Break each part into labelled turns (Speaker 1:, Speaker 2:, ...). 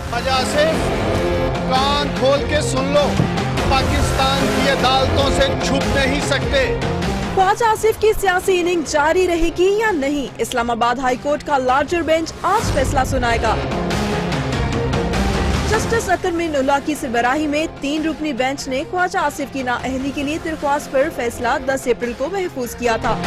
Speaker 1: ख्वाजा आसिफ, कान खोल के सुन लो, पाकिस्तान की अदालतों से छुप नहीं सकते।
Speaker 2: ख्वाजा आसिफ की सियासी इनिंग जारी रहेगी या नहीं, इस्लामाबाद हाई कोर्ट का लार्जर बेंच आज फैसला सुनाएगा। जस्टिस अतर मिनुल्लाह की सरबराही में 3 रुकनी बेंच ने ख्वाजा आसिफ की नाअहली के लिए दरख्वास्त पर फैसला 10 अप्रैल को महफूज किया था।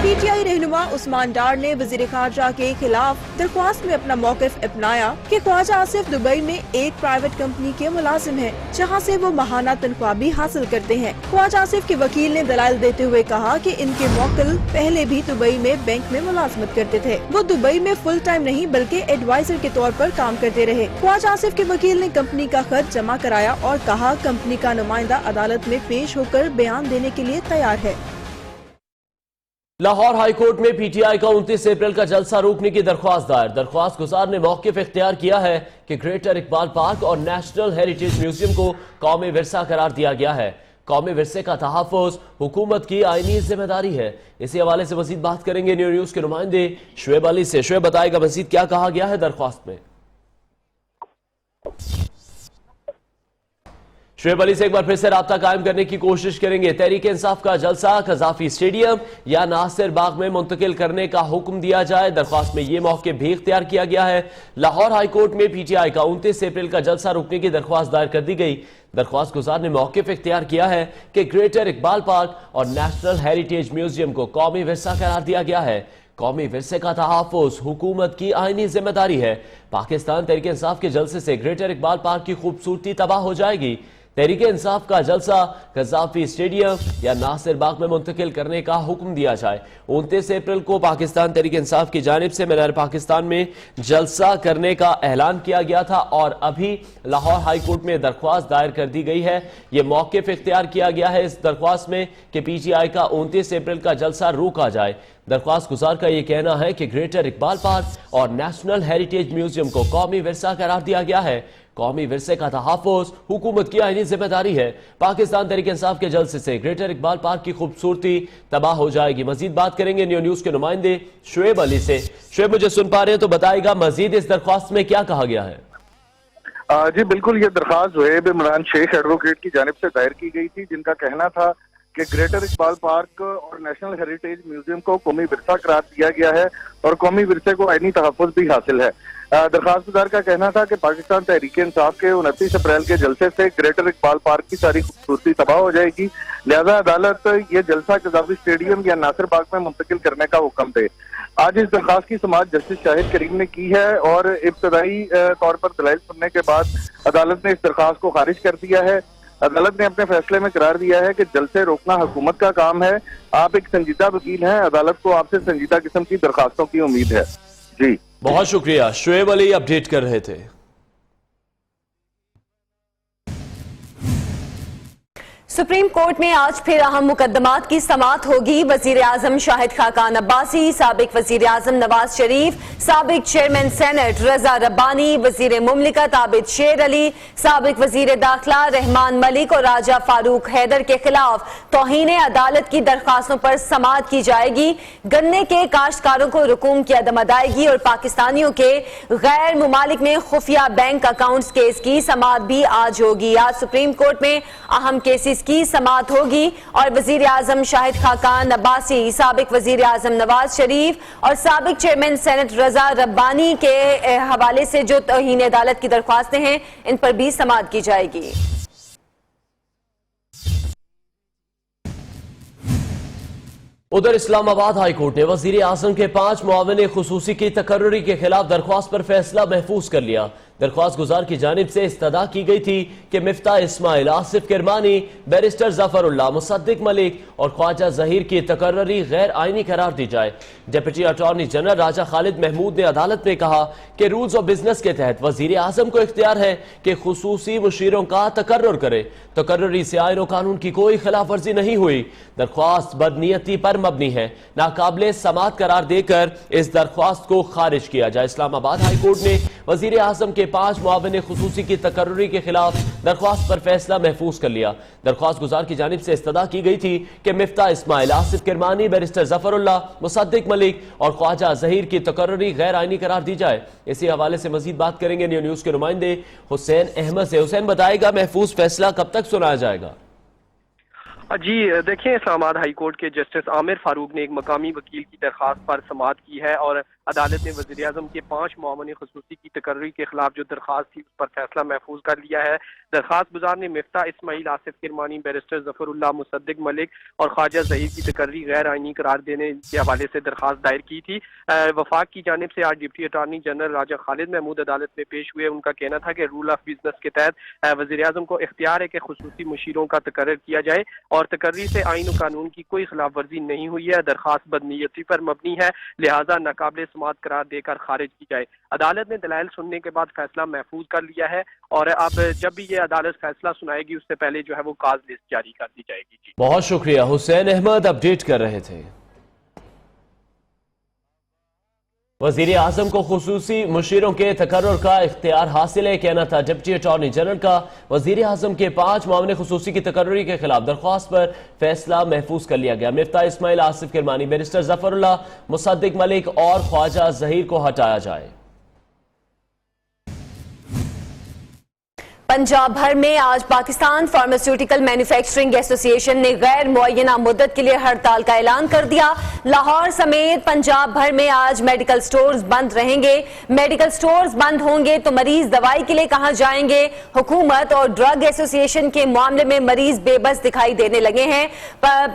Speaker 2: पीटीआई रहनुमा उस्मान डार ने वजीर खारजा के खिलाफ दरख्वास्त में अपना मौक़िफ़ अपनाया कि ख्वाजा आसिफ दुबई में एक प्राइवेट कंपनी के मुलाजिम हैं, जहां से वो माहाना तनख्वाह भी हासिल करते हैं। ख्वाजा आसिफ के वकील ने दलाइल देते हुए कहा कि इनके मौक्किल पहले भी दुबई में बैंक में मुलाजमत करते थे। वो दुबई में फुल टाइम नहीं बल्कि एडवाइजर के तौर पर काम करते रहे। ख्वाजा आसिफ के वकील ने कंपनी का खत जमा कराया और कहा कंपनी का नुमाइंदा अदालत में पेश होकर बयान देने के लिए तैयार है।
Speaker 3: लाहौर हाई कोर्ट में पीटीआई का 29 अप्रैल का जलसा रोकने की दरख्वास्त दायर। दरख्वास्त गुजार ने मौक़िफ़ इख्तियार किया है कि ग्रेटर इकबाल पार्क और नेशनल हेरिटेज म्यूजियम को कौमी विरसा करार दिया गया है। कौमी विरसे का तहफ़्फ़ुज़ हुकूमत की आईनी जिम्मेदारी है। इसी हवाले से मज़ीद बात करेंगे न्यूज़ के नुमाइंदे शुएब अली से। शुएब, बताएगा मज़ीद क्या कहा गया है दरख्वास्त में। शुएब अली से एक बार फिर से राब्ता कायम करने की कोशिश करेंगे। तहरीक इंसाफ का जलसा कज़ाफी स्टेडियम या नासिर बाग में मुंतकिल करने का हुक्म दिया जाए। दरख्वास्त में ये मौके भी इख्तियार किया गया है। लाहौर हाई कोर्ट में पीटीआई का 29 अप्रैल का जलसा रोकने की दरख्वास्त दायर कर दी गई। दरख्वास्त गुजार ने मौक़िफ़ इख्तियार किया है कि ग्रेटर इकबाल पार्क और नेशनल हेरिटेज म्यूजियम को कौमी विरसा करार दिया गया है। कौमी विरसे का तहफ़्फ़ुज़ हुकूमत की आईनी जिम्मेदारी है। पाकिस्तान तहरीक इंसाफ के जलसे से ग्रेटर इकबाल पार्क की खूबसूरती तबाह हो जाएगी। तहरीक इंसाफ का जलसा कज़ाफी स्टेडियम या नासिर बाग में मुंतकिल करने का हुक्म दिया जाए। 29 अप्रैल को पाकिस्तान तहरीक इंसाफ की जानिब से मीनार पाकिस्तान में जलसा करने का ऐलान किया गया था और अभी लाहौर हाई कोर्ट में दरख्वास्त दायर कर दी गई है। ये मौक़िफ़ इख्तियार किया गया है इस दरख्वास्त में कि पीटीआई का 29 अप्रैल का जलसा रोका जाए। दरख्वास्त गुजार का यह कहना है कि ग्रेटर इकबाल पार्क और नेशनल हेरिटेज म्यूजियम को कौमी विरसा करार दिया गया है। कौमी विरसे का तहफ़्फ़ुज़ हुकूमत की आईनी जिम्मेदारी है। पाकिस्तान तहरीक इंसाफ के जलसे से ग्रेटर इकबाल पार्क की खूबसूरती तबाह हो जाएगी। मजीद बात करेंगे न्यूज़ के नुमाइंदे शुएब अली से। शुएब, मुझे सुन पा रहे हैं तो बताएगा मजीद इस दरख्वास्त में क्या कहा गया है।
Speaker 4: जी बिल्कुल, ये दरख्वास्त ज़ुहैब इमरान शेख एडवोकेट की जानिब से दायर की गई थी, जिनका कहना था कि ग्रेटर इकबाल पार्क और नेशनल हेरिटेज म्यूजियम को कौमी विरसा करार दिया गया है और कौमी विरसे को आईनी तहफ़्फ़ुज़ भी हासिल है। दरख्वास्तदार का कहना था कि पाकिस्तान तहरीक इंसाफ के 29 अप्रैल के जलसे से ग्रेटर इकबाल पार्क की सारी खूबसूरती तबाह हो जाएगी, लिहाजा अदालत ये जलसा कज़ाफी स्टेडियम या नासिर बाग में मुंतकिल करने का हुक्म दे। आज इस दरख्वास्त की समाअत जस्टिस शाहिद करीम ने की है और इब्तदाई तौर पर दलाइल सुनने के बाद अदालत ने इस दरख्वास्त को खारिज कर दिया है। अदालत ने अपने फैसले में करार दिया है कि जलसे रोकना हुकूमत का काम है। आप एक संजीदा वकील हैं, अदालत को आपसे संजीदा किस्म की दरखास्तों की उम्मीद है। जी
Speaker 3: बहुत शुक्रिया। शुएब अली अपडेट कर रहे थे।
Speaker 5: सुप्रीम कोर्ट में आज फिर अहम मुकदमात की समाअत होगी। वजीर आजम शाहिद खाकान अब्बासी, साबिक वजीर आजम नवाज शरीफ, साबिक चेयरमैन सेनेट रजा रब्बानी, वजीर मुमलिकत आबिद शेर अली, साबिक वजीर दाखिला रहमान मलिक और राजा फारूक हैदर के खिलाफ तौहीन अदालत की दरखास्तों पर समाअत की जाएगी। गन्ने के काश्तकारों को रकूम की अदम अदायगी और पाकिस्तानियों के गैर मुमालिक में खुफिया बैंक अकाउंट्स केस की समाअत भी आज होगी। आज सुप्रीम कोर्ट में अहम केसेस की समाअत होगी और वजीर आजम शाहिद खाकान अब्बासी, साबिक वजीर आजम नवाज शरीफ और साबिक चेयरमैन सेनेट रजा रब्बानी के हवाले से जो तौहीन अदालत की दरख्वास्तें हैं, इन पर भी समाअत की जाएगी।
Speaker 3: उधर इस्लामाबाद हाई कोर्ट ने वजीर आजम के 5 मुआविन खुसूसी की तकर्रुरी के खिलाफ दरख्वास्त पर फैसला महफूज कर लिया। दरख्वास्त गुजार की जानिब से इस्तदा की गई थी कि मिफ्ता इस्माइल, आसिफ किरमानी, बैरिस्टर जफरुल्लाह, मुसद्दिक मलिक और ख्वाजा जहीर की तकर्रुरी गैर आईनी करार दी जाए। डिप्टी अटॉर्नी जनरल राजा खालिद महमूद ने अदालत में कहा कि रूल्स ऑफ बिजनेस के तहत वजीर आजम को इख्तियार है कि खुसूसी मुशीरों का तकर्रुर करे। तकर्रुरी से आईन और कानून की कोई खिलाफ वर्जी नहीं हुई। दरख्वास्त बदनीयती पर मबनी है। नाकाबिले समाअत करार देकर इस दरख्वास्त को खारिज किया जाए। इस्लामाबाद हाई कोर्ट ने वजीर आजम के 5 मुआविन खुसूसी की तकर्री के खिलाफ दरख्वास्त पर फैसला महफूज कर लिया। दरख्वास्त गुजार की जानिब से इस्तदा की गई थी कि मिफ्ता इस्माइल, आसिफ किरमानी, बैरिस्टर जफरुल्लाह, मुसद्दिक मलिक और ख्वाजा जहीर की तकर्री गैर आईनी करार दी जाए। इसी हवाले से मजीद बात करेंगे न्यू न्यूज के नुमाइंदे हुसैन अहमद से। हुसैन, बताएगा महफूज फैसला कब तक सुनाया जाएगा?
Speaker 6: जी देखिए, इस्लामाबाद हाई कोर्ट के जस्टिस आमिर फारूक ने एक मकामी वकील की दरख्वास्त पर समाअत की है और अदालत ने वज़ीर आज़म के 5 मुआविन खुसूसी की तकर्री के खिलाफ जो दरख्वास्त थी उस पर फैसला महफूज कर लिया है। दरख्वास्त गुजार ने मिफ्ता इस्माइल, आसिफ किरमानी, बैरिस्टर जफरुल्लाह, मुसद्दिक मलिक और ख्वाजा जहीर की तकर्री गैर आईनी करार देने के हवाले से दरख्वास्त दायर की थी। वफाक की जानिब से आज डिप्टी अटार्नी जनरल राजा खालिद महमूद अदालत में पेश हुए। उनका कहना था कि रूल ऑफ बिजनेस के तहत वज़ीर आज़म को इख्तियार है कि खुसूसी मुशीरों का तकर्र किया जाए और तकर्री से आईन और कानून की कोई खिलाफ वर्जी नहीं हुई है। दरख्वास्त बदनीयती पर मबनी है, लिहाजा नाकाबिल समाअत करार देकर खारिज की जाए। अदालत ने दलाइल सुनने के बाद फैसला महफूज कर लिया है और अब जब भी ये अदालत फैसला सुनाएगी उससे पहले जो है वो काज लिस्ट जारी कर दी जाएगी। जी
Speaker 3: बहुत शुक्रिया, हुसैन अहमद अपडेट कर रहे थे। वजीर आजम को खुसूसी मुशीरों के तकर्रुर का इख्तियार हासिल है, कहना था डिप्टी अटॉर्नी जनरल का। वजीर आजम के 5 मुआविन खुसूसी की तकर्री के खिलाफ दरख्वास्त पर फैसला महफूज कर लिया गया। मिफ्ता इस्माइल, आसिफ किरमानी, बैरिस्टर जफरुल्लाह, मुसद्दिक मलिक और ख्वाजा जहीर को हटाया जाए।
Speaker 5: पंजाब भर में आज पाकिस्तान फार्मास्यूटिकल मैन्युफैक्चरिंग एसोसिएशन ने गैर मुअय्यना मुद्दत के लिए हड़ताल का ऐलान कर दिया। लाहौर समेत पंजाब भर में आज मेडिकल स्टोर्स बंद रहेंगे। मेडिकल स्टोर्स बंद होंगे तो मरीज दवाई के लिए कहां जाएंगे? हुकूमत और ड्रग एसोसिएशन के मामले में मरीज बेबस दिखाई देने लगे हैं।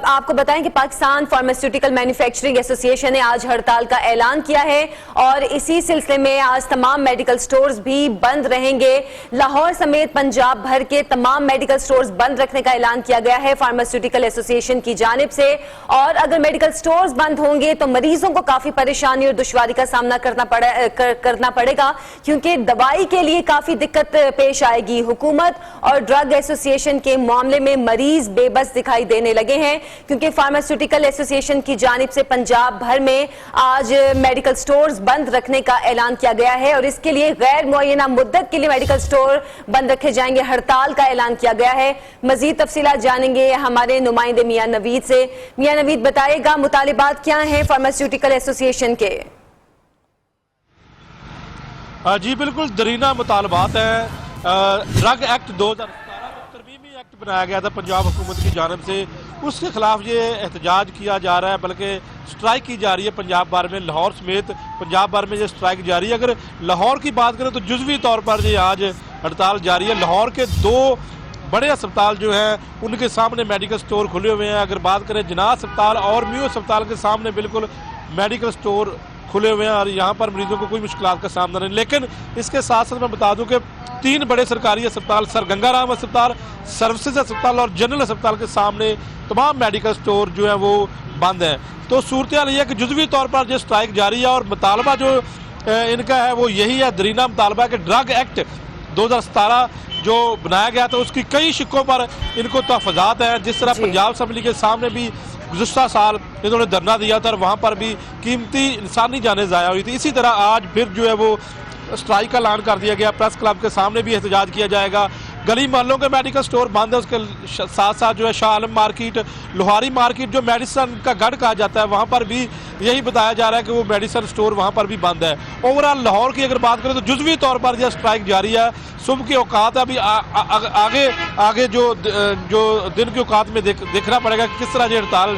Speaker 5: आपको बताएं कि पाकिस्तान फार्मास्यूटिकल मैन्युफैक्चरिंग एसोसिएशन ने आज हड़ताल का ऐलान किया है और इसी सिलसिले में आज तमाम मेडिकल स्टोर्स भी बंद रहेंगे। लाहौर समेत पंजाब भर के तमाम मेडिकल स्टोर्स बंद रखने का ऐलान किया गया है फार्मास्यूटिकल एसोसिएशन की जानिब से। और अगर मेडिकल स्टोर्स बंद होंगे तो मरीजों को काफी परेशानी और दुश्वारी का सामना करना पड़ेगा क्योंकि दवाई के लिए काफी दिक्कत पेश आएगी। हुकूमत और ड्रग एसोसिएशन के मामले में मरीज बेबस दिखाई देने लगे हैं क्योंकि फार्मास्यूटिकल एसोसिएशन की जानिब से पंजाब भर में आज मेडिकल स्टोर्स बंद रखने का ऐलान किया गया है और इसके लिए गैर मुअय्यना मुद्दत के लिए मेडिकल स्टोर बंद रखे जाएंगे। हड़ताल का ऐलान किया गया है। मजीद तफसीलात जानेंगे हमारे नुमाइंदे मियां नवीद से। मियां नवीद, बताएगा मुतालिबात क्या हैं फार्मास्यूटिकल एसोसिएशन के?
Speaker 7: जी बिल्कुल दरीना मुतालबात है। ड्रग एक्ट 2017 तरमीमी एक्ट बनाया गया था पंजाब हुकूमत की जानिब से, उसके खिलाफ ये एहतजाज किया जा रहा है, बल्कि स्ट्राइक की जा रही है पंजाब भर में। लाहौर समेत पंजाब भर में ये स्ट्राइक जारी है। अगर लाहौर की बात करें तो जुज़वी तौर पर ये आज हड़ताल जारी है। लाहौर के 2 बड़े अस्पताल जो हैं उनके सामने मेडिकल स्टोर खुले हुए हैं। अगर बात करें जिनाह अस्पताल और म्यू अस्पताल के सामने बिल्कुल मेडिकल स्टोर खुले हुए हैं और यहाँ पर मरीजों को कोई मुश्किलात का सामना नहीं। लेकिन इसके साथ साथ मैं बता दूं कि 3 बड़े सरकारी अस्पताल, सर गंगाराम अस्पताल, सर्विसेज अस्पताल और जनरल अस्पताल के सामने तमाम मेडिकल स्टोर जो है वो बंद हैं। तो सूरत हाल ये है कि जुज़वी तौर पर जो स्ट्राइक जारी है और मुतालबा जो इनका है वो यही है, दरीना मुतालबा है कि ड्रग एक्ट 2017 जो बनाया गया था उसकी कई शिक्कों पर इनको तहफ़्फ़ुज़ात हैं। जिस तरह पंजाब असम्बली के सामने भी गुज़श्ता साल इन्होंने धरना दिया था और वहाँ पर भी कीमती इंसानी जानें ज़ाया हुई थी, इसी तरह आज फिर जो है वो स्ट्राइक का ऐलान कर दिया गया। प्रेस क्लब के सामने भी एहतजाज किया जाएगा। गली मोहल्लों के मेडिकल स्टोर बंद है, उसके साथ साथ जो है शाह आलम मार्केट, लोहारी मार्केट जो मेडिसन का गढ़ कहा जाता है वहाँ पर भी यही बताया जा रहा है कि वो मेडिसन स्टोर वहाँ पर भी बंद है। ओवरऑल लाहौर की अगर बात करें तो जुज़वी तौर पर यह स्ट्राइक जारी है। सुबह के औकात अभी आगे जो दिन के औकात में देखना पड़ेगा कि किस तरह ये हड़ताल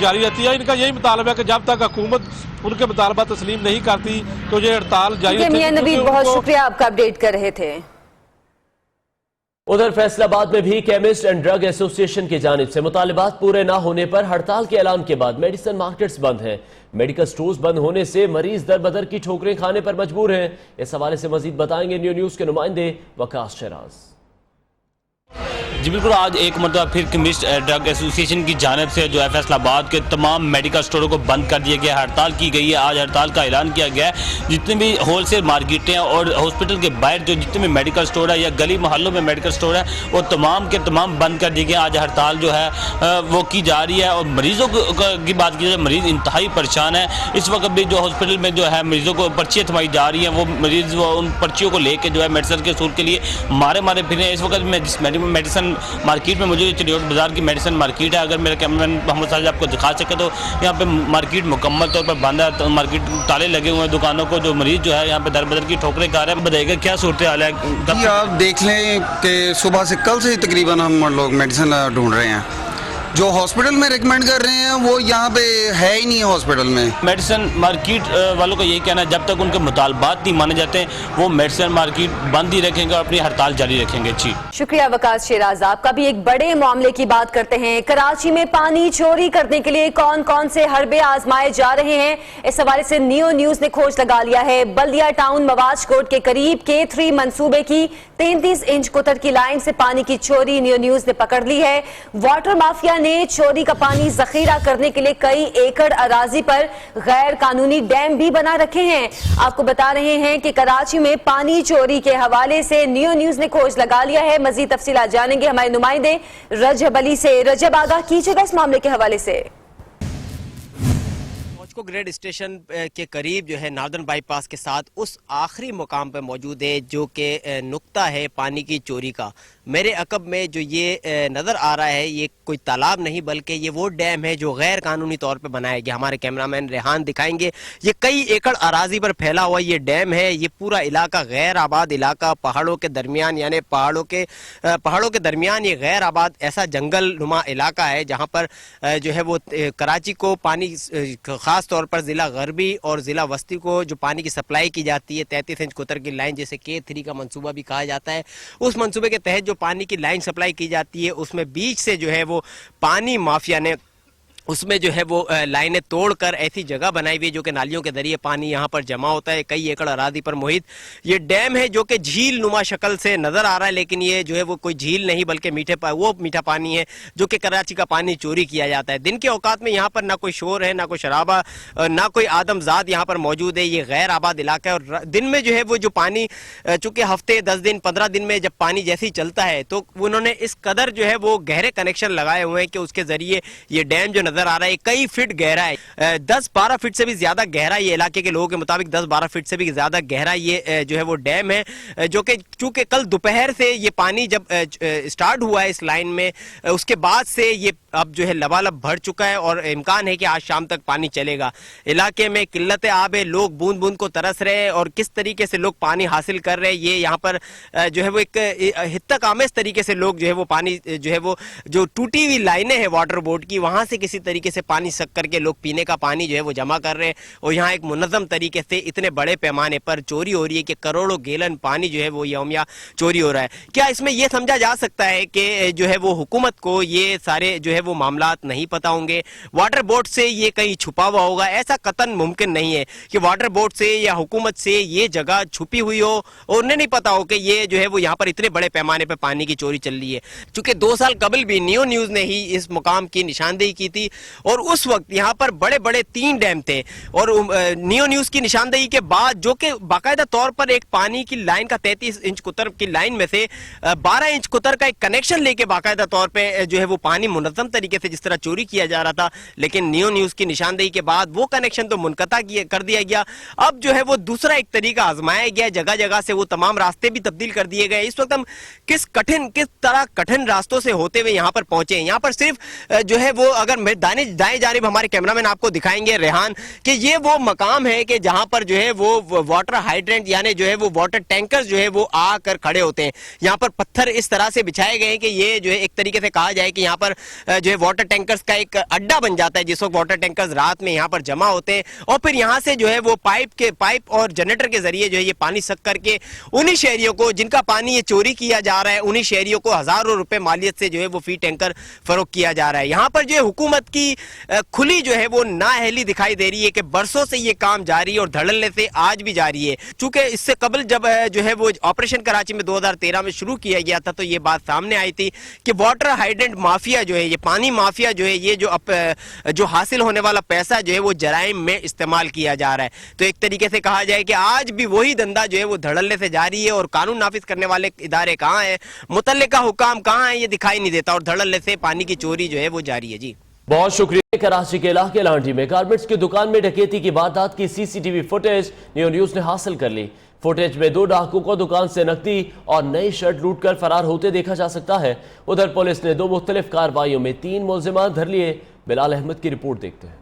Speaker 7: जारी रहती है। इनका यही मुतालबा है कि जब तक हुकूमत उनके मुतालबा तस्लीम नहीं करती तो ये हड़ताल जारी रहती है।
Speaker 5: बहुत शुक्रिया, आपका अपडेट कर रहे थे।
Speaker 3: उधर फैसलाबाद में भी केमिस्ट एंड ड्रग एसोसिएशन की जानिब से मुतालिबात पूरे न होने पर हड़ताल के ऐलान के बाद मेडिसिन मार्केट्स बंद हैं। मेडिकल स्टोर्स बंद होने से मरीज दर बदर की ठोकरें खाने पर मजबूर हैं। इस हवाले से मजीद बताएंगे न्यू न्यूज के नुमाइंदे वकास शराज।
Speaker 8: जी बिल्कुल, आज एक मतलब फिर केमिस्ट ड्रग एसोसिएशन की जानिब से जो है फैसलाबाद के तमाम मेडिकल स्टोरों को बंद कर दिया गया, हड़ताल की गई है। आज हड़ताल का ऐलान किया गया है। जितने भी होलसेल मार्केटें और हॉस्पिटल के बाहर जो जितने भी मेडिकल स्टोर है या गली मोहल्लों में मेडिकल स्टोर है वो तमाम के तमाम बंद कर दिए गए। आज हड़ताल जो है वो की जा रही है। और मरीजों की बात की जाए, मरीज इंतहाई परेशान है। इस वक्त भी जो हॉस्पिटल में जो है मरीजों को पर्चियाँ थमाई जा रही हैं, वो मरीज उन पर्चियों को लेकर जो है मेडिसिन के असूल के लिए मारे फिरे। इस वक्त मैं जिस मेडिसिन मार्केट में मौजूद चिड़ियोट बाजार की मेडिसिन मार्केट है, अगर मेरे कैमरामैन मोहम्मद साजिद आपको दिखा सके तो यहाँ पे मार्केट मुकम्मल तौर पर बंद है। तो मार्केट ताले लगे हुए हैं दुकानों को। जो मरीज जो है यहाँ पे दर बदर की ठोकरें खा रहे हैं। बताइएगा क्या सूरत हाल है?
Speaker 9: आप देख लें कि सुबह से कल से तकरीबन हम लोग मेडिसिन ढूंढ रहे हैं। जो हॉस्पिटल में रिकमेंड कर रहे हैं वो यहाँ पे है ही नहीं है हॉस्पिटल में।
Speaker 8: मेडिसिन मार्केट वालों का यही कहना है जब तक उनके मुतालबात नहीं माने जाते वो मेडिसिन मार्केट बंद ही रखेंगे और अपनी हड़ताल जारी रखेंगे। जी
Speaker 5: शुक्रिया वकास शेराज। आपका भी एक बड़े मामले की बात करते हैं। कराची में पानी चोरी करने के लिए कौन कौन से हरबे आजमाए जा रहे हैं, इस हवाले से नियो न्यूज ने खोज लगा लिया है। बल्दिया टाउन मवाज कोट के करीब K3 मंसूबे की 33 इंच कुतर की लाइन से पानी की चोरी नियो न्यूज ने पकड़ ली है। वाटर माफिया ने चोरी का पानी जखीरा करने के लिए कई एकड़ अराजी पर गैर कानूनी डैम भी बना रखे हैं। आपको बता रहे हैं कि कराची में पानी चोरी के हवाले से नियो न्यूज ने खोज लगा लिया है। मजीद तफसीलात जानेंगे हमारे नुमाइंदे रजब अली से। रजब, आगाह कीजिएगा इस मामले के हवाले से।
Speaker 10: को ग्रेड स्टेशन के करीब जो है नार्दर्न बाईपास के साथ उस आखिरी मुकाम पर मौजूद है जो कि नुक्ता है पानी की चोरी का। मेरे अकब में जो ये नज़र आ रहा है ये कोई तालाब नहीं बल्कि ये वो डैम है जो गैर कानूनी तौर पे बनाया गया। हमारे कैमरामैन रेहान दिखाएंगे। ये कई एकड़ अराजी पर फैला हुआ ये डैम है। ये पूरा इलाका गैर आबाद इलाका, पहाड़ों के दरमियान, यानी पहाड़ों के दरमियान ये गैर आबाद ऐसा जंगल नुमा इलाका है जहाँ पर जो है वो कराची को पानी खास तौर पर ज़िला गरबी और ज़िला वस्ती को जो पानी की सप्लाई की जाती है 33 इंच कुतर की लाइन जिसे K3 का मंसूबा भी कहा जाता है, उस मंसूबे के तहत जो पानी की लाइन सप्लाई की जाती है उसमें बीच से जो है वो पानी माफिया ने उसमें जो है वो लाइनें तोड़कर ऐसी जगह बनाई हुई है जो कि नालियों के जरिए पानी यहाँ पर जमा होता है। कई एकड़ अरादी पर मुहित ये डैम है जो कि झील नुमा शक्ल से नजर आ रहा है, लेकिन ये जो है वो कोई झील नहीं बल्कि मीठा पानी है जो कि कराची का पानी चोरी किया जाता है। दिन के औकात में यहाँ पर ना कोई शोर है, ना कोई शराबा, ना कोई आदमजाद यहाँ पर मौजूद है। ये गैर आबाद इलाका है और दिन में जो है वो जो पानी चूंकि हफ्ते 10 दिन 15 दिन में जब पानी जैसे ही चलता है तो उन्होंने इस कदर जो है वो गहरे कनेक्शन लगाए हुए हैं कि उसके जरिए ये डैम जो नजर आ रहा है कई फीट गहरा है। 10-12 फीट से भी ज्यादा गहरा ये इलाके के लोगों के मुताबिक 10-12 फीट से भी ज्यादा गहरा ये जो है वो डैम है जो कि चूंकि कल दोपहर से ये पानी जब स्टार्ट हुआ है इस लाइन में उसके बाद से ये अब जो है लबालब भर चुका है और इम्कान है कि आज शाम तक पानी चलेगा। इलाके में किल्लत आब है, लोग बूंद बूंद को तरस रहे हैं और किस तरीके से लोग पानी हासिल कर रहे हैं ये यहाँ पर जो है वो एक हित्तक आमेज तरीके से लोग जो है वो पानी जो है वो जो टूटी हुई लाइनें हैं वाटर बोर्ड की वहां से किसी तरीके से पानी सक करके लोग पीने का पानी जो है वो जमा कर रहे हैं और यहाँ एक मुनज़्ज़म तरीके से इतने बड़े पैमाने पर चोरी हो रही है कि करोड़ों गैलन पानी जो है वो यौमिया चोरी हो रहा है। क्या इसमें यह समझा जा सकता है कि जो है वो हुकूमत को ये सारे जो है वो मामलात नहीं पता होंगे, वाटर बोर्ड से ये कहीं छुपा हुआ होगा? ऐसा कतन मुमकिन नहीं है कि वाटर बोर्ड से या हुकूमत से ये जगह छुपी हुई हो और उन्हें नहीं पता हो कि ये जो है वो यहाँ पर इतने बड़े पैमाने पर पानी की चोरी चल रही है। चूंकि 2 साल कबल भी नियो न्यूज ने ही इस मुकाम की निशानदेही की थी और उस वक्त यहाँ पर बड़े बड़े 3 डैम थे और नियो न्यूज की निशानदेही के बाद जो कि बाकायदा तौर पर एक पानी की लाइन का 33 इंच कुतर की लाइन में से 12 इंच कुतर का एक कनेक्शन लेके बाकायदा तौर पर जो है वो पानी मुनज़्ज़म तरीके से जिस तरह चोरी किया जा रहा था, लेकिन नियो न्यूज की निशानदेही के बाद वो कनेक्शन तो मुनक़ता कर दिया गया। अब जो है वो दूसरा एक तरीका आजमाया गया, जगह जगह से वो तमाम रास्ते भी तब्दील कर दिए गए। इस वक्त हम किस तरह कठिन रास्तों से होते हुए यहाँ पर पहुंचे। यहाँ पर सिर्फ जो है वो अगर दाएं जानिब हमारे कैमरामैन आपको दिखाएंगे रेहान कि ये वो मकाम है कि जहां पर जो है वो वाटर हाइड्रेंट यानी जो है वो वाटर टैंकर्स जो है वो आकर खड़े होते हैं। यहाँ पर पत्थर इस तरह से बिछाए गए हैं कि ये जो है एक तरीके से कहा जाए कि यहाँ पर जो है वाटर टैंकर्स का एक अड्डा बन जाता है जिस वक्त वाटर टैंकर्स रात में यहाँ पर जमा होते हैं और फिर यहाँ से जो है वो पाइप और जनरेटर के जरिए जो है ये पानी सक करके उन्हीं शहरियों को जिनका पानी ये चोरी किया जा रहा है उन्हीं शहरियों को हजारों रुपए मालियत से जो है वो फी टैंकर फरोख्त किया जा रहा है। यहाँ पर जो है हुकूमत उसकी खुली जो है वो नाअहली दिखाई दे रही है कि बरसों से ये काम जारी है और धड़ल्ले से आज भी जारी है। चूंकि इससे कबल जब जो है वो ऑपरेशन कराची में 2013 में शुरू किया गया था तो ये बात सामने आई थी कि वाटर हाइड्रेंट माफिया जो है, ये पानी माफिया जो है, ये जो हासिल होने वाला पैसा जो है वो जराइम में इस्तेमाल किया जा रहा है। तो एक तरीके से कहा जाए कि आज भी वही धंधा जो है वो धड़ल्ले से जारी है और कानून नाफिज करने वाले इदारे कहाँ हैं, मुतल्लिका हुकाम कहाँ है, ये दिखाई नहीं देता और धड़ल्ले से पानी की चोरी जो है वो जारी है। जी
Speaker 3: बहुत शुक्रिया। कराची के इलाके लांडी में गारमेंट्स की दुकान में डकैती की वारदात की सीसीटीवी फुटेज नियो न्यूज ने हासिल कर ली। फुटेज में 2 डाकुओं को दुकान से नकदी और नई शर्ट लूटकर फरार होते देखा जा सकता है। उधर पुलिस ने 2 मुख्तलिफ कार्रवाइयों में 3 मुलजिमान धर लिए। बिलाल अहमद की रिपोर्ट देखते हैं।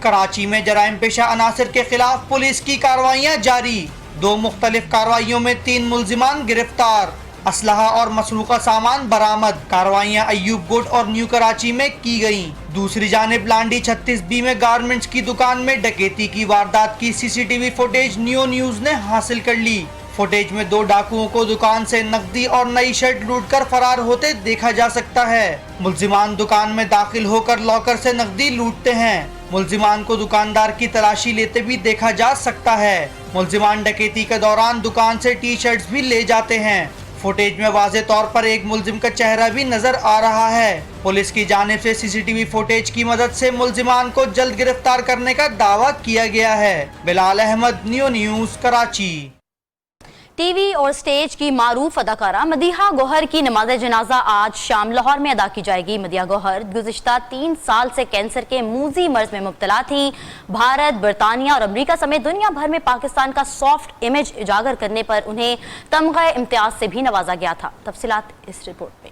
Speaker 11: कराची में जराइम पेशा अनासर के खिलाफ पुलिस की कार्रवाइयां जारी। 2 मुख्तलिफ कार्रवाइयों में 3 मुलजिमान गिरफ्तार, असलहा और मसरूका सामान बरामद। कार्रवाइयां अयूब गुड और न्यू कराची में की गयी। दूसरी जानिब लांडी 36B में गारमेंट्स की दुकान में डकैती की वारदात की सीसीटीवी फुटेज नियो न्यूज ने हासिल कर ली। फुटेज में 2 डाकुओं को दुकान से नकदी और नई शर्ट लूटकर फरार होते देखा जा सकता है। मुलजिमान दुकान में दाखिल होकर लॉकर से नकदी लूटते हैं। मुलजिमान को दुकानदार की तलाशी लेते भी देखा जा सकता है। मुलजिमान डकैती के दौरान दुकान से टी-शर्ट्स भी ले जाते हैं। फुटेज में वाज़े तौर पर एक मुलजिम का चेहरा भी नजर आ रहा है। पुलिस की जानिब से सीसीटीवी फुटेज की मदद से मुलजिमान को जल्द गिरफ्तार करने का दावा किया गया है। बिलाल अहमद, नियो न्यूज, कराची।
Speaker 12: टीवी और स्टेज की मारूफ अदाकारा मदीहा गौहर की नमाज जनाजा आज शाम लाहौर में अदा की जाएगी। मदीहा गौहर गुज़िश्ता 3 साल से कैंसर के मूजी मर्ज में मुब्तला थी। भारत, बरतानिया और अमेरिका समेत दुनिया भर में पाकिस्तान का सॉफ्ट इमेज उजागर करने पर उन्हें तमग़ा इम्तियाज से भी नवाजा गया था। तफसीलात इस रिपोर्ट में।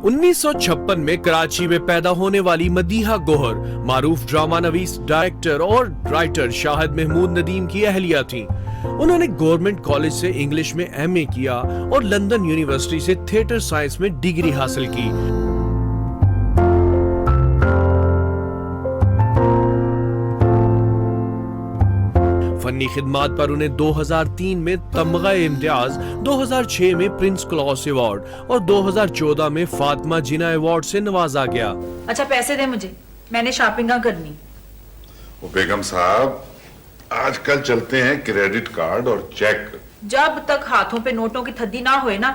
Speaker 13: 1956 में कराची में पैदा होने वाली मदीहा गौहर मारूफ ड्रामा नवीस, डायरेक्टर और राइटर शाहिद महमूद नदीम की अहलिया थी। उन्होंने गवर्नमेंट कॉलेज से इंग्लिश में MA किया और लंदन यूनिवर्सिटी से थिएटर साइंस में डिग्री हासिल की। फनी खिदमात पर उन्हें 2003 में तमग़ा इम्तियाज, 2006 में प्रिंस क्लॉस अवार्ड और 2014 में फातिमा जिन्ना अवार्ड से नवाजा गया।
Speaker 14: अच्छा पैसे दे मुझे, मैंने शॉपिंग करनी।
Speaker 15: वो बेगम साहब, आजकल चलते हैं क्रेडिट कार्ड और चेक।
Speaker 14: जब तक हाथों पे नोटों की थद्दी ना होए ना,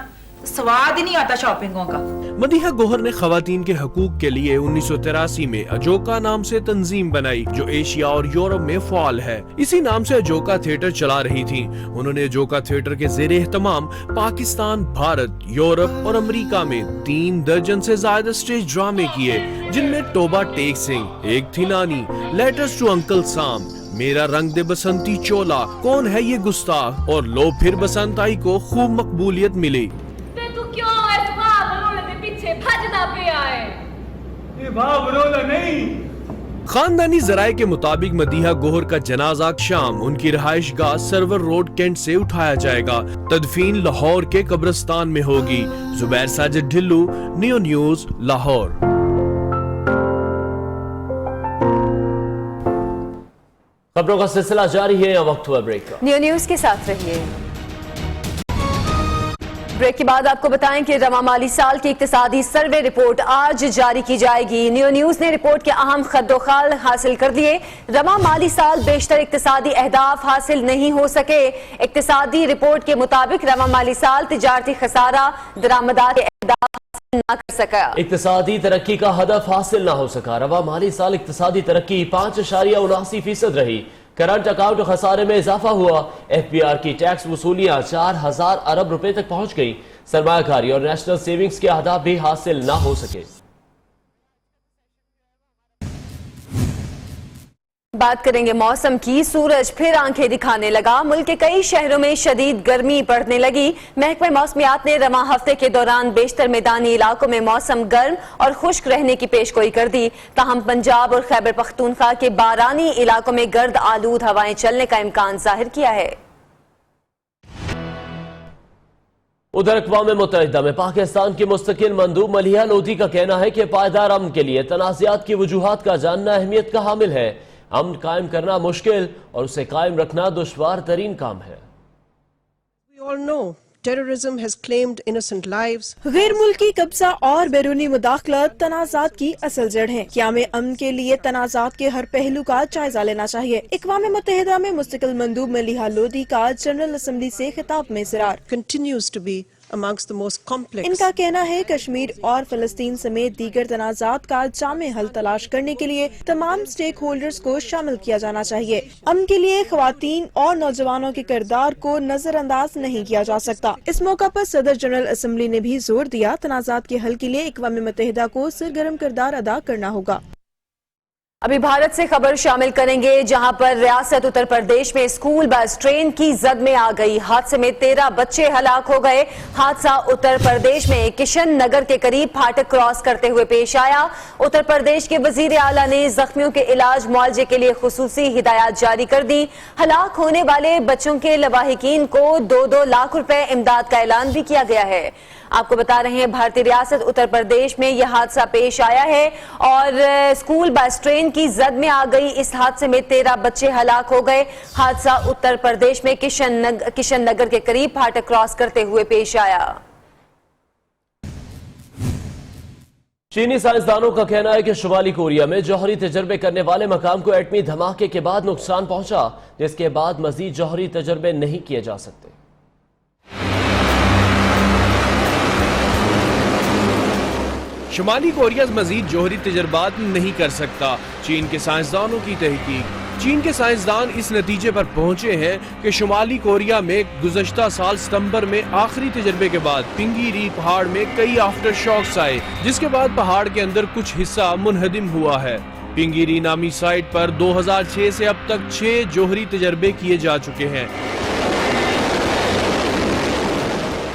Speaker 14: स्वाद ही नहीं आता शॉपिंगों का।
Speaker 13: मदीहा गौहर ने खवातीन के हकूक के लिए 1983 में अजोका नाम से तंजीम बनाई जो एशिया और यूरोप में फाल है। इसी नाम से अजोका थिएटर चला रही थी। उन्होंने अजोका थिएटर के ज़ेरे एहतमाम पाकिस्तान, भारत, यूरोप और अमेरिका में 3 दर्जन से ज्यादा स्टेज ड्रामे किए, जिनमें टोबा टेक सिंह, एक थी नानी, लेटर्स टू अंकल साम, मेरा रंग दे बसंती चोला, कौन है ये गुस्ताख और लो फिर बसंत आई को खूब मकबूलियत मिली। खानदानी जराये के मुताबिक मदीहा गौहर का जनाजा शाम उनकी रहाइश गाह सरवर रोड कैंट से उठाया जाएगा। तदफीन लाहौर के कब्रिस्तान में होगी। Zubair Sajid Dhillu, neo news, Lahore.
Speaker 3: खबरों का सिलसिला जारी है, वक्त हुआ ब्रेक का।
Speaker 5: नियो न्यूज के साथ रहिए। ब्रेक के बाद आपको बताएं कि रवा माली साल की इक्तिसादी सर्वे रिपोर्ट आज जारी की जाएगी। नियो न्यूज ने रिपोर्ट के अहम खद्दोखाल हासिल कर दिए। रवा माली साल बेशतर इक्तिसादी अहदाफ हासिल नहीं हो सके। इक्तिसादी रिपोर्ट के मुताबिक रवा माली साल तिजारती खसारा, दरामदात के अहदाफ हासिल न कर सका।
Speaker 3: इक्तिसादी तरक्की का हदफ हासिल न हो सका। रवा माली साल इक्तिसादी तरक्की 5.79% रही। करंट अकाउंट खसारे में इजाफा हुआ। FBR की टैक्स वसूलियां 4000 अरब रुपए तक पहुंच गई। सरमायाकारी और नेशनल सेविंग्स के अहदाफ भी हासिल न हो सके।
Speaker 5: बात करेंगे मौसम की। सूरज फिर आंखें दिखाने लगा। मुल्क के कई शहरों में शदीद गर्मी बढ़ने लगी। महकमे मौसमियात ने रवा हफ्ते के दौरान बेशतर मैदानी इलाकों में मौसम गर्म और खुश्क रहने की पेशगोई कर दी। ताहम पंजाब और खैबर पख्तूनख्वा के बारानी इलाकों में गर्द आलूद हवाएं चलने का इम्कान जाहिर किया है।
Speaker 3: उधर अक़वाम मुत्तहिदा में पाकिस्तान के मुस्तकिल मंदूब मलिहा लोधी का कहना है कि पायदार अमन के लिए तनाज़ात की वजूहात का जानना अहमियत का हामिल है। अमन कायम करना मुश्किल और उसे कायम रखना दुश्वार तरीन काम है।
Speaker 16: Terrorism has claimed innocent lives.
Speaker 2: गैर मुल्की कब्जा और बैरूनी मुदाखलत तनाज़ात की असल जड़ है। क़याम अमन के लिए तनाज़ात के हर पहलू का जायजा लेना चाहिए। अक़वाम मुत्तहिदा में मुस्तकिल मंदूब मलिहा लोधी का जनरल असम्बली से खिताब में इसरार।
Speaker 16: Continues to be amongst the most complex.
Speaker 2: इनका कहना है कश्मीर और फलस्तीन समेत दीगर तनाज़ात का जामे हल तलाश करने के लिए तमाम स्टेक होल्डर्स को शामिल किया जाना चाहिए। अमन के लिए ख्वातीन और नौजवानों के किरदार को नजरअंदाज नहीं किया जा सकता। इस मौका पर सदर जनरल असम्बली ने भी जोर दिया तनाज़ात के हल के लिए अक़वाम मुत्तहिदा को सरगर्म किरदार अदा करना होगा।
Speaker 5: अभी भारत से खबर शामिल करेंगे, जहां पर रियासत उत्तर प्रदेश में स्कूल बस ट्रेन की जद में आ गई। हादसे में 13 बच्चे हलाक हो गए। हादसा उत्तर प्रदेश में किशन नगर के करीब फाटक क्रॉस करते हुए पेश आया। उत्तर प्रदेश के वजीर आला ने जख्मियों के इलाज मुआवजे के लिए खुसूसी हिदायत जारी कर दी। हलाक होने वाले बच्चों के लवाहिकीन को 2-2 लाख रुपए इमदाद का ऐलान भी किया गया है। आपको बता रहे हैं, भारतीय रियासत उत्तर प्रदेश में यह हादसा पेश आया है और स्कूल बस ट्रेन की जद में आ गई। इस हादसे में 13 बच्चे हलाक हो गए। हादसा उत्तर प्रदेश में किशन नगर के करीब फाटक क्रॉस करते हुए पेश आया।
Speaker 3: चीनी साइंसदानों का कहना है कि शुमाली कोरिया में जौहरी तजर्बे करने वाले मकाम को एटमी धमाके के बाद नुकसान पहुंचा, जिसके बाद मजीद जौहरी तजर्बे नहीं किए जा सकते।
Speaker 13: शुमाली कोरिया मजीद जौहरी तजर्बात नहीं कर सकता। चीन के साइंसदानों की तहकीक। चीन के साइंसदान इस नतीजे पर पहुंचे हैं कि शुमाली कोरिया में गुज़श्ता साल सितंबर में आखिरी तजर्बे के बाद पिंगीरी पहाड़ में कई आफ्टर शॉक्स आए, जिसके बाद पहाड़ के अंदर कुछ हिस्सा मुनहदिम हुआ है। पिंगीरी नामी साइट पर 2006 से अब तक 6 जौहरी तजर्बे किए जा चुके हैं।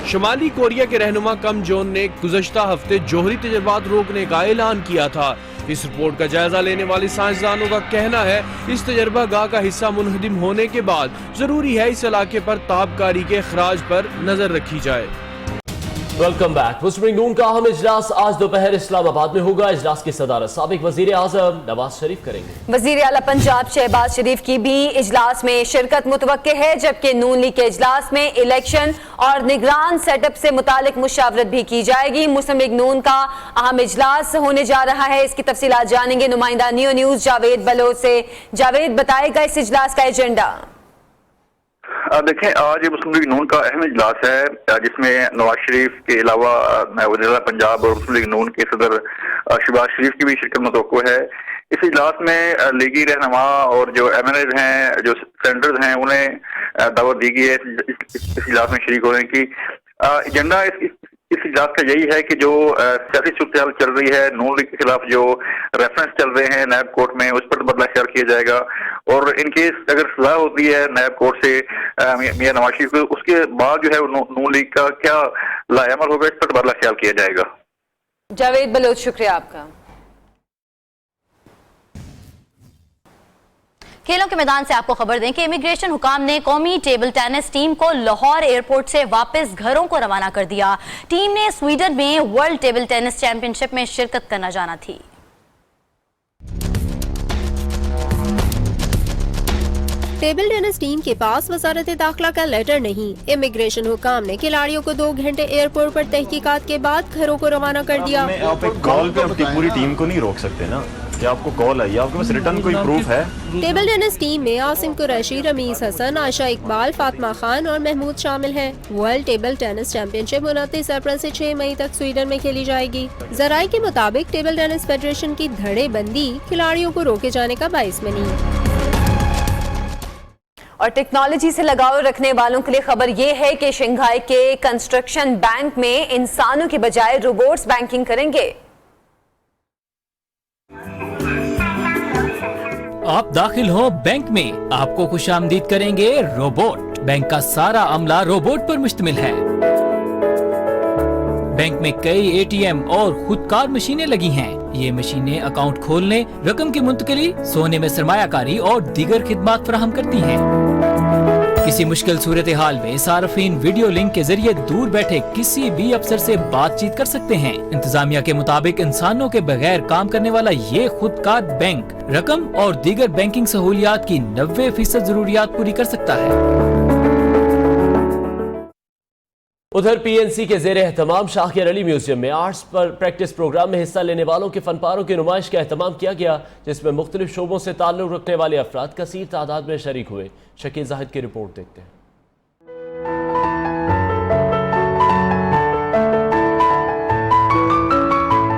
Speaker 13: शुमाली कोरिया के रहनुमा कम जोन ने गुज़श्ता हफ्ते जौहरी तजर्बात रोकने का ऐलान किया था। इस रिपोर्ट का जायजा लेने वाले साइंसदानों का कहना है, इस तजर्बा गाह का हिस्सा मुनहदिम होने के बाद जरूरी है इस इलाके पर ताबकारी के अखराज पर नजर रखी जाए।
Speaker 3: Welcome back. मुस्लिम नून का अहम इजलास आज दोपहर इस्लामाबाद में होगा। इजलास की सदारत साबिक वजीर आजम नवाज शरीफ करेंगे।
Speaker 5: वजीर आला पंजाब शहबाज शरीफ की भी इजलास में शिरकत मुतवक्के है, जबकि नून लीग के इजलास में इलेक्शन और निगरान सेटअप से मुतालिक मुशावरत भी की जाएगी। मुस्लिम लीग नून का अहम इजलास होने जा रहा है, इसकी तफसीलात जानेंगे नुमाइंदा न्यू न्यूज जावेद बलोच से। जावेद, बताएगा इस इजलास का एजेंडा।
Speaker 4: देखें, आज मुस्लिम लीग नून का अहम इजलास है, जिसमें नवाज शरीफ के अलावा वज़ीर पंजाब और मुस्लिम लीग नून के सदर शहबाज शरीफ की भी शिरकत मुतवक्को है। इस इजलास में लीगी रहनुमा और जो MNAs हैं, जो सेनेटर्स हैं, उन्हें दावत दी गई है इस इजलास में शरीक होने की। एजेंडा इस इजलास का यही है कि जो सियासी सूरत चल रही है, नून लीग के खिलाफ जो रेफरेंस चल रहे हैं नायब कोर्ट में, उस पर तबादला ख्याल किया जाएगा और इनकेस अगर सजा होती है नायब कोर्ट से मियां नवाज शरीफ को, उसके बाद जो है नून लीग का क्या लाएअमल होगा, इस पर तबादला ख्याल किया जाएगा।
Speaker 5: जावेद बलोच, शुक्रिया आपका।
Speaker 12: खेलों के मैदान से आपको खबर दें कि इमिग्रेशन हुकाम ने कौमी टेबल टेनिस टीम को लाहौर एयरपोर्ट से वापस घरों को रवाना कर दिया। टीम ने स्वीडन में वर्ल्ड टेबल टेनिस चैंपियनशिप में शिरकत करना जाना थी।
Speaker 17: टेबल टेनिस टीम के पास वजारत दाखिला का लेटर नहीं। इमिग्रेशन हुकाम ने खिलाड़ियों को 2 घंटे एयरपोर्ट पर तहकीकात के बाद घरों को रवाना कर दिया।
Speaker 18: आप एक कॉल पे अपनी पूरी टीम को नहीं रोक सकते ना, क्या आपको कॉल आई, आपके पास रिटर्न कोई प्रूफ है?
Speaker 17: टेबल टेनिस टीम में आसिम कुरैशी, रमीज हसन, आशा इकबाल, फातिमा खान और महमूद शामिल हैं। वर्ल्ड टेबल टेनिस चैंपियनशिप 29 अप्रैल से 6 मई तक स्वीडन में खेली जाएगी। जराये के मुताबिक टेबल टेनिस फेडरेशन की धड़ेबंदी खिलाड़ियों को रोके जाने का बाइस बनी।
Speaker 5: और टेक्नोलॉजी से लगाव रखने वालों के लिए खबर ये है कि शंघाई के कंस्ट्रक्शन बैंक में इंसानों की बजाय रोबोट्स बैंकिंग करेंगे।
Speaker 19: आप दाखिल हो बैंक में, आपको खुशामदीद करेंगे रोबोट। बैंक का सारा अमला रोबोट पर मुश्तमिल है। बैंक में कई ATM और खुदकार मशीनें लगी हैं। ये मशीनें अकाउंट खोलने, रकम की मुंतकली, सोने में सरमायाकारी और दीगर खिदमात फराहम करती हैं। किसी मुश्किल सूरत हाल में सार्फिन वीडियो लिंक के जरिए दूर बैठे किसी भी अफसर से बातचीत कर सकते हैं। इंतजामिया के मुताबिक इंसानों के बगैर काम करने वाला ये खुदकार बैंक रकम और दीगर बैंकिंग सहूलियात की 90% जरूरियात पूरी कर सकता है।
Speaker 3: उधर पीएनसी के जेर एहतमाम शाकिर अली म्यूजियम में आर्ट्स पर प्रैक्टिस प्रोग्राम में हिस्सा लेने वालों के फनपारों की नुमाइश का एहतमाम किया गया, जिसमें मुख्तलिफ शोबों से ताल्लुक रखने वाले अफराद कसीर तादाद में शरीक हुए। शकील जाहिद की रिपोर्ट देखते हैं।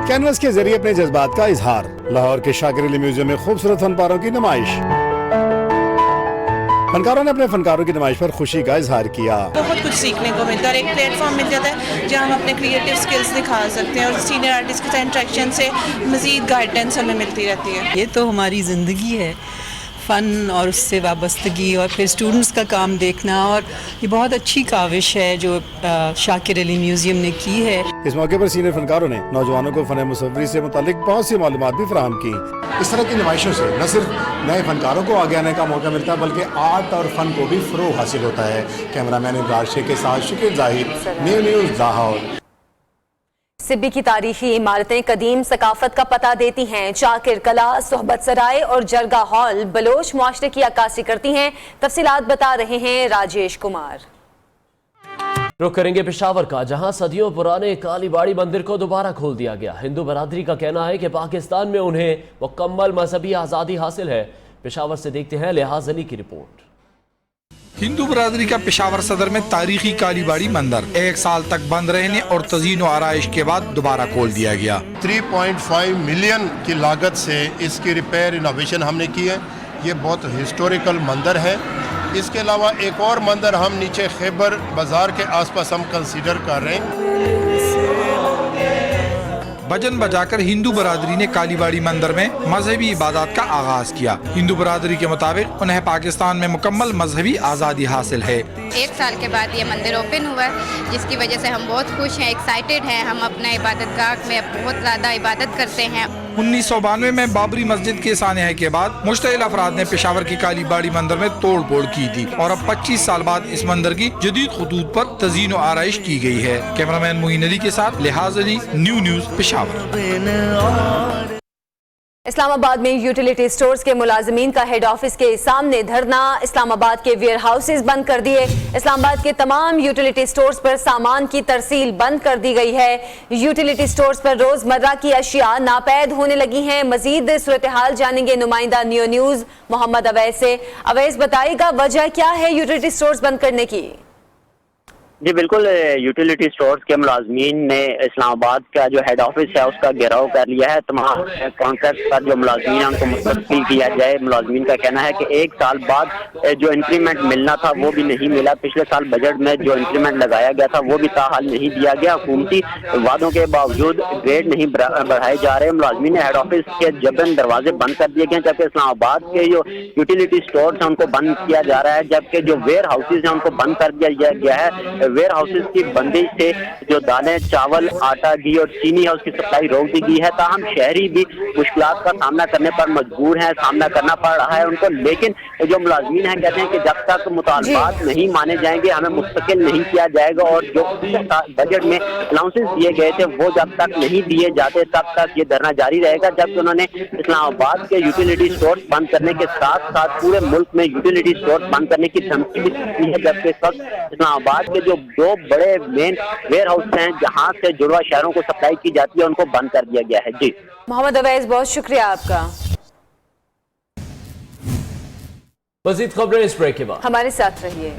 Speaker 20: कैनवस के जरिए अपने जज्बात का इजहार, लाहौर के शाकिर अली म्यूजियम में खूबसूरत फनपारों की नुमाइश। फनकारों ने अपने फनकारों की नुमाइश पर खुशी का इजहार किया।
Speaker 21: बहुत कुछ सीखने को मिलता है और एक प्लेटफॉर्म मिल जाता है जहां हम अपने क्रिएटिव स्किल्स दिखा सकते हैं और सीनियर आर्टिस्ट के साथ इंटरेक्शन से मजीद गाइडेंस हमें मिलती रहती है।
Speaker 22: ये तो हमारी ज़िंदगी है, फ़न और उससे वाबस्तगी और फिर स्टूडेंट्स का काम देखना, और ये बहुत अच्छी काविश है जो शाकिर अली म्यूजियम ने की है।
Speaker 20: इस मौके पर सीनियर फनकारों ने नौजवानों को फ़न मुसव्वरी से मुतालिक बहुत सी मालूमात भी फराहम की। इस तरह की नुमाइशों से न सिर्फ नए फनकारों को आगे आने का मौका मिलता है बल्कि आर्ट और फन को भी फ़रोग़ हासिल होता है। कैमरामैन इमरान शेख के साथ शकील जाहिद, न्यू न्यूज़ लाहौर।
Speaker 5: सिब्बी की तारीखी इमारतें कदीम सकाफत का पता देती हैं। चाकिर कला, सोहबत सराय और जरगा हॉल बलोच मुआशरे की अक्कासी करती हैं। तफसीलात बता रहे हैं राजेश कुमार।
Speaker 3: रुख करेंगे पेशावर का, जहां सदियों पुराने कालीबाड़ी मंदिर को दोबारा खोल दिया गया। हिंदू बरादरी का कहना है कि पाकिस्तान में उन्हें मुकम्मल मजहबी आज़ादी हासिल है। पेशावर से देखते हैं लिहाज अली की रिपोर्ट।
Speaker 23: हिंदू बरादरी का पेशावर सदर में तारीखी कालीबाड़ी मंदिर 1 साल तक बंद रहने और तज़ीन व आराइश के बाद दोबारा खोल दिया गया।
Speaker 24: 3.5 मिलियन की लागत से इसकी रिपेयर इनोवेशन हमने की है। ये बहुत हिस्टोरिकल मंदिर है। इसके अलावा एक और मंदिर हम नीचे खैबर बाजार के आसपास हम कंसीडर कर रहे हैं।
Speaker 23: भजन बजाकर हिंदू बरादरी ने कालीबाड़ी मंदिर में मजहबी इबादत का आगाज किया। हिंदू बरादरी के मुताबिक उन्हें पाकिस्तान में मुकम्मल मजहबी आज़ादी हासिल है।
Speaker 25: 1 साल के बाद ये मंदिर ओपन हुआ है, जिसकी वजह से हम बहुत खुश हैं, एक्साइटेड हैं। हम अपना इबादतगाह में बहुत ज़्यादा इबादत करते हैं।
Speaker 23: 1992 में बाबरी मस्जिद के सानहे के बाद मुश्तइल अफराद ने पेशावर की कालीबाड़ी मंदिर में तोड़ फोड़ की थी और अब 25 साल बाद इस मंदिर की जदीद खतूत पर तज़ीन व आराइश की गई है। कैमरामैन मोइन अली के साथ लिहाज अली, न्यू न्यूज़ पेशावर।
Speaker 5: इस्लामाबाद में यूटिलिटी स्टोर्स के मुलाजमीन का हेड ऑफिस के सामने धरना। इस्लामाबाद के वेयर हाउसेज बंद कर दिए। इस्लामाबाद के तमाम यूटिलिटी स्टोर्स पर सामान की तरसील बंद कर दी गई है। यूटिलिटी स्टोर्स पर रोजमर्रा की अशिया नापैद होने लगी हैं। मजीद सूरत हाल जानेंगे नुमाइंदा न्यू न्यूज़ मोहम्मद अवैस से। अवैस बताइएगा वजह क्या है यूटिलिटी स्टोर्स बंद करने की?
Speaker 26: जी बिल्कुल, यूटिलिटी स्टोर्स के मुलाजमीन ने इस्लामाबाद का जो हेड ऑफिस है उसका घेराव कर लिया है। तमाम कॉन्ट्रैक्ट पर जो मुलाजमीन हैं उनको मुस्तकिल किया जाए। मुलाजमीन का कहना है कि 1 साल बाद जो इंक्रीमेंट मिलना था वो भी नहीं मिला। पिछले साल बजट में जो इंक्रीमेंट लगाया गया था वो भी ताहाल नहीं दिया गया। हुकूमती वादों के बावजूद ग्रेड नहीं बढ़ाए जा रहे। मुलाजमीन ने हेड ऑफिस के जबरन दरवाजे बंद कर दिए गए, जबकि इस्लामाबाद के जो यूटिलिटी स्टोर्स हैं उनको बंद किया जा रहा है, जबकि जो वेयर हाउसेज हैं उनको बंद कर दिया गया है। वेयर हाउसेज की बंदिश से जो दालें, चावल, आटा, घी और चीनी है उसकी सप्लाई रोक दी गई है। ताहम शहरी भी मुश्किलात का सामना करने पर मजबूर हैं, सामना करना पड़ रहा है उनको। लेकिन जो मुलाजमीन हैं कहते हैं कि जब तक मुतालबात नहीं माने जाएंगे हमें मुस्तकिल नहीं किया जाएगा, और जो बजट में अलाउंसेस दिए गए थे वो जब तक नहीं दिए जाते तब तक ये धरना जारी रहेगा। जबकि उन्होंने इस्लामाबाद के यूटिलिटी स्टोर्स बंद करने के साथ साथ पूरे मुल्क में यूटिलिटी स्टोर्स बंद करने की धमकी भी दी है। जबकि इस वक्त इस्लामाबाद के जो 2 बड़े मेन वेयर हाउस हैं जहां से जुड़वा शहरों को सप्लाई की जाती है उनको बंद कर दिया गया है। जी
Speaker 5: मोहम्मद अवैस, बहुत शुक्रिया आपका।
Speaker 3: मज़ीद खबरें इस ब्रेक के बाद, हमारे
Speaker 5: साथ रहिए।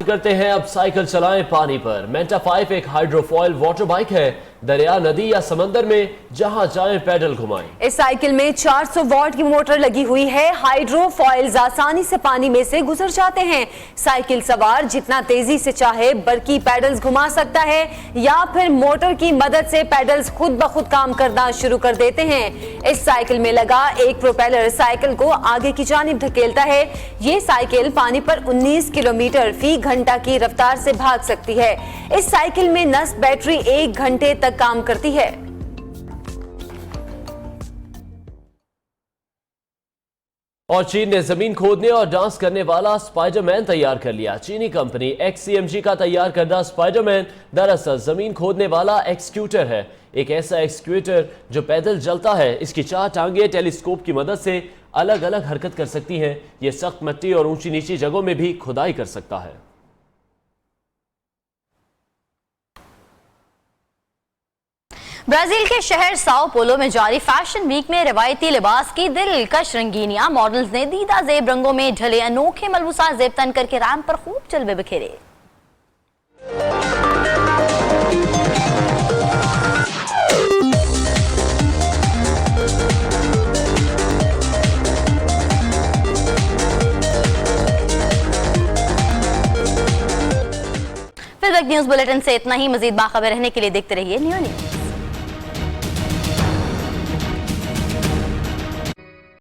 Speaker 3: करते हैं अब साइकिल चलाएं पानी पर। मेंटा 5 एक हाइड्रोफॉयल वाटर बाइक है। दरिया, नदी या समंदर में जहां जाएं पैडल घुमाएं।
Speaker 5: इस साइकिल में 400 वॉट की मोटर लगी हुई है। हाइड्रोफॉइल्स आसानी से पानी में से गुजर जाते हैं। साइकिल सवार जितना तेजी से चाहे बरकी पैडल्स घुमा सकता है या फिर मोटर की मदद से पैडल्स खुद ब खुद काम करना शुरू कर देते हैं। इस साइकिल में लगा एक प्रोपेलर साइकिल को आगे की जानिब धकेलता है। ये साइकिल पानी पर 19 किलोमीटर फी घंटा की रफ्तार से भाग सकती है। इस साइकिल में नस्ब बैटरी 1 घंटे तक काम करती है।
Speaker 3: और चीन ने जमीन खोदने और डांस करने वाला स्पाइडरमैन तैयार कर लिया। चीनी कंपनी XCMG का तैयार करदा स्पाइडरमैन दरअसल जमीन खोदने वाला एक्सक्यूटर है। एक ऐसा एक्सक्यूटर जो पैदल चलता है। इसकी 4 टांगे टेलीस्कोप की मदद से अलग अलग हरकत कर सकती हैं। ये सख्त मिट्टी और ऊंची नीची जगहों में भी खुदाई कर सकता है।
Speaker 12: ब्राजील के शहर साओ पोलो में जारी फैशन वीक में रवायती लिबास की दिलकश रंगीनियां, मॉडल्स ने दीदा जेब रंगों में ढले अनोखे मलबूसा जेब तन करके रैंप पर खूब जलवे बिखेरे। फिल्म न्यूज बुलेटिन से इतना ही। मजीद बाखबर रहने के लिए देखते रहिए न्यू न्यूज।